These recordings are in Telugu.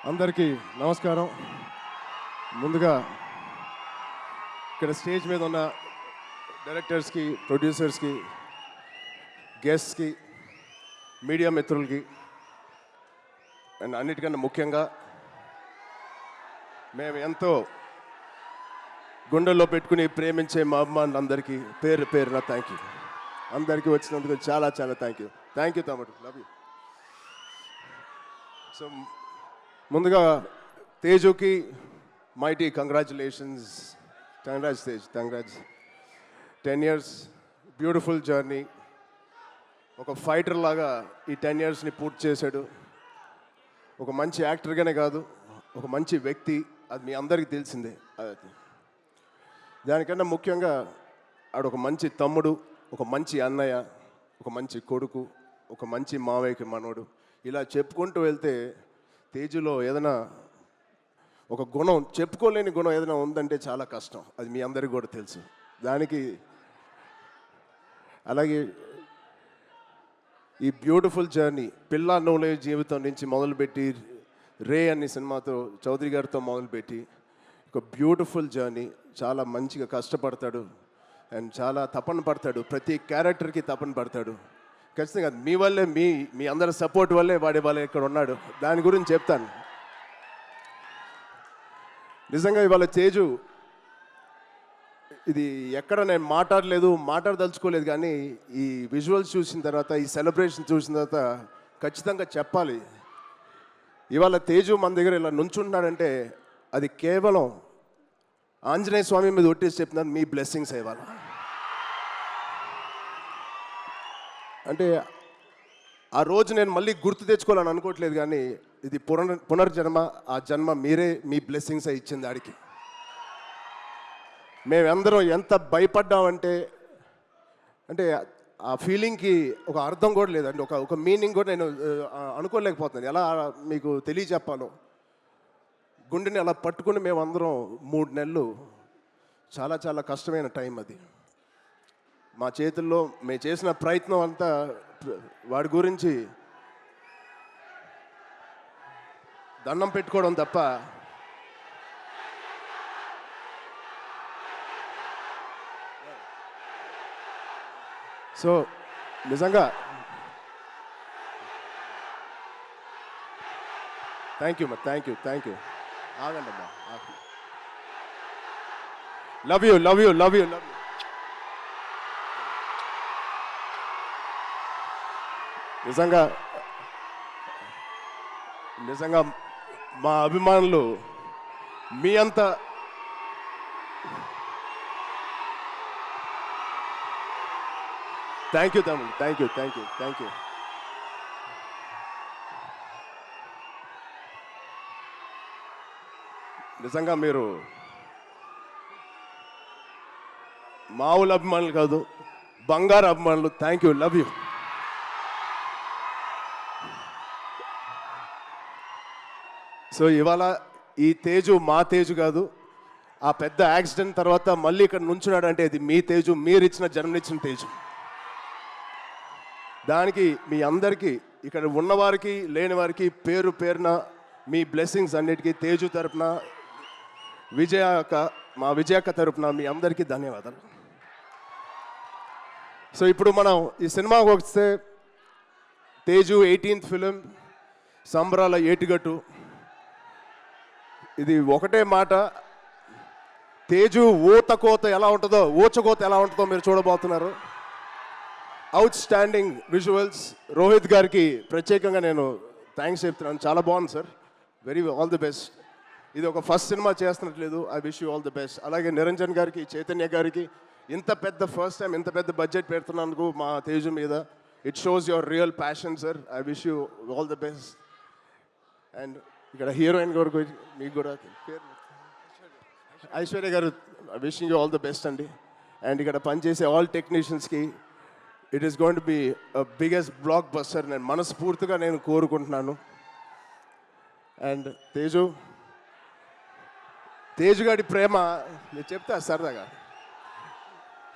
అందరికీ నమస్కారం. ముందుగా ఇక్కడ స్టేజ్ మీద ఉన్న డైరెక్టర్స్కి, ప్రొడ్యూసర్స్కి, గెస్ట్స్కి, మీడియా మిత్రులకి అండ్ అన్నిటికన్నా ముఖ్యంగా మేము ఎంతో గుండెల్లో పెట్టుకుని ప్రేమించే మా అభిమానులందరికీ పేరు పేరున థ్యాంక్ యూ. అందరికీ వచ్చినందుకు చాలా చాలా థ్యాంక్ యూ తమ్ముడు, లవ్ యూ. సో ముందుగా తేజుకి mighty congratulations. Tej, congrats. 10 years beautiful journey. ఒక ఫైటర్ లాగా ఈ 10 yearsని పూర్తి చేశాడు. ఒక మంచి యాక్టర్గానే కాదు, ఒక మంచి వ్యక్తి. అది మీ అందరికీ తెలిసిందే. దానికన్నా ముఖ్యంగా ఆడు ఒక మంచి తమ్ముడు, ఒక మంచి అన్నయ్య, ఒక మంచి కొడుకు, ఒక మంచి మావయ్యకి మనోడు. ఇలా చెప్పుకుంటూ వెళ్తే తేజులో ఏదైనా ఒక గుణం, చెప్పుకోలేని గుణం ఏదైనా ఉందంటే చాలా కష్టం. అది మీ అందరికీ కూడా తెలుసు. దానికి అలాగే ఈ బ్యూటిఫుల్ జర్నీ పిల్ల నోలే జీవితం నుంచి మొదలుపెట్టి రే అనే సినిమాతో చౌదరి గారితో మొదలుపెట్టి ఒక బ్యూటిఫుల్ జర్నీ. చాలా మంచిగా కష్టపడతాడు అండ్ చాలా తపన పడతాడు. ప్రతి క్యారెక్టర్కి తపన పడతాడు. ఖచ్చితంగా మీ వల్లే, మీ అందరి సపోర్ట్ వల్లే వాడి ఇక్కడ ఉన్నాడు. దాని గురించి చెప్తాను. నిజంగా ఇవాళ తేజు ఇది ఎక్కడ నేను మాట్లాడదలుచుకోలేదు, కానీ ఈ విజువల్స్ చూసిన తర్వాత, ఈ సెలబ్రేషన్ చూసిన తర్వాత ఖచ్చితంగా చెప్పాలి. ఇవాళ తేజు మన దగ్గర ఇలా నుంచుంటున్నాడంటే అది కేవలం ఆంజనేయ స్వామి మీద ఒట్టేసి చెప్తున్నాను, మీ బ్లెస్సింగ్స్ ఇవాళ. అంటే ఆ రోజు నేను మళ్ళీ గుర్తు తెచ్చుకోవాలని అనుకోవట్లేదు, కానీ ఇది పునర్జన్మ. ఆ జన్మ మీరే, మీ బ్లెస్సింగ్స్ ఇచ్చింది ఆడికి. మేమందరం ఎంత భయపడ్డామంటే, అంటే ఆ ఫీలింగ్కి ఒక అర్థం కూడా లేదండి, ఒక మీనింగ్ కూడా నేను అనుకోలేకపోతున్నాను. ఎలా మీకు తెలియచెప్పాలో. గుండెని అలా పట్టుకుని మేమందరం 3 నెలలు, చాలా చాలా కష్టమైన టైం అది. మా చేతుల్లో మేము చేసిన ప్రయత్నం అంతా వాడి గురించి దండం పెట్టుకోవడం తప్ప సో నిజంగా థ్యాంక్ యూ ఆగండి అమ్మా. Love you. నిజంగా మా అభిమానులు మీ అంత థ్యాంక్ యూ తమ్ముడు, థ్యాంక్ యూ. నిజంగా మీరు మామూలు అభిమానులు కాదు, బంగారు అభిమానులు. Thank you, love you. So ఇవాళ ఈ తేజు మా తేజు కాదు. ఆ పెద్ద యాక్సిడెంట్ తర్వాత మళ్ళీ ఇక్కడ నుంచున్నాడు అంటే అది మీ తేజు, మీరిచ్చిన జన్మనిచ్చిన తేజు. దానికి మీ అందరికీ, ఇక్కడ ఉన్నవారికి లేని వారికి పేరు పేరున మీ బ్లెస్సింగ్స్ అన్నిటికీ తేజు తరపున, మా విజయక్క తరపున మీ అందరికీ ధన్యవాదాలు. సో ఇప్పుడు మనం ఈ సినిమాకి వస్తే తేజు 18th ఫిలిం, సంబరాల ఏటిగట్టు. ఇది ఒకటే మాట, తేజు ఊచకోత ఎలా ఉంటుందో మీరు చూడబోతున్నారు. Out standing visuals. రోహిత్ గారికి ప్రత్యేకంగా నేను థ్యాంక్స్ చెప్తున్నాను. చాలా బాగుంది సార్, ఆల్ ది బెస్ట్. ఇది ఒక ఫస్ట్ సినిమా చేస్తున్నట్లేదు. I wish you all the best. అలాగే నిరంజన్ గారికి, చైతన్య గారికి ఇంత పెద్ద ఫస్ట్ టైం ఇంత పెద్ద బడ్జెట్ పెడుతున్నందుకు మా తేజు మీద. It shows your real passion sir. I wish you all the best. And ఇక్కడ హీరోయిన్ గారు మీకు కూడా Aishwarya garu, wishing you all the best అండి. అండ్ ఇక్కడ పనిచేసే ఆల్ టెక్నీషియన్స్కి it is going to be biggest blockbuster నేను మనస్ఫూర్తిగా కోరుకుంటున్నాను. అండ్ తేజు గారి ప్రేమ నేను చెప్తా సరదాగా.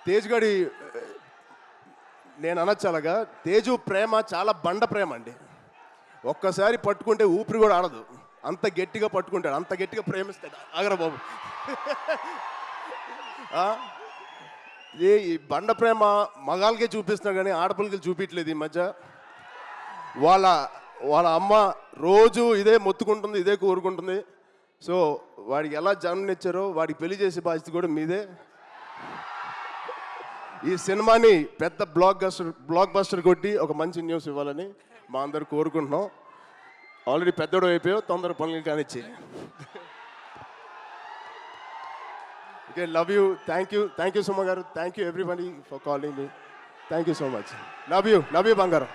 తేజు గారి నేను అనొచ్చు అలాగా, తేజు ప్రేమ చాలా బండ ప్రేమ అండి. ఒక్కసారి పట్టుకుంటే ఊపిరి కూడా ఆడదు, అంత గట్టిగా పట్టుకుంటాడు, అంత గట్టిగా ప్రేమిస్తాడు. ఆగరా బాబు. ఆ? ఈ బండ ప్రేమ మగాళ్ళకే చూపిస్తున్నాడు కానీ ఆడపిల్లకి చూపించలేదు ఈ మధ్య. వాళ్ళ వాళ్ళ అమ్మ రోజు ఇదే మొత్తుకుంటుంది, ఇదే కోరుకుంటుంది. సో వాడికి ఎలా జన్మనిచ్చారో వాడికి పెళ్లి చేసే బాధ్యత కూడా మీదే. ఈ సినిమాని పెద్ద బ్లాక్ బస్టర్ కొట్టి ఒక మంచి న్యూస్ ఇవ్వాలని మా అందరు కోరుకుంటున్నాం. ఆల్రెడీ పెద్దోడు అయిపోయావు, తొందర పనులు కానిచ్చి. Okay, love you. Thank you Suma garu. Thank you everybody for calling me. Thank you so much. Love you బంగారం.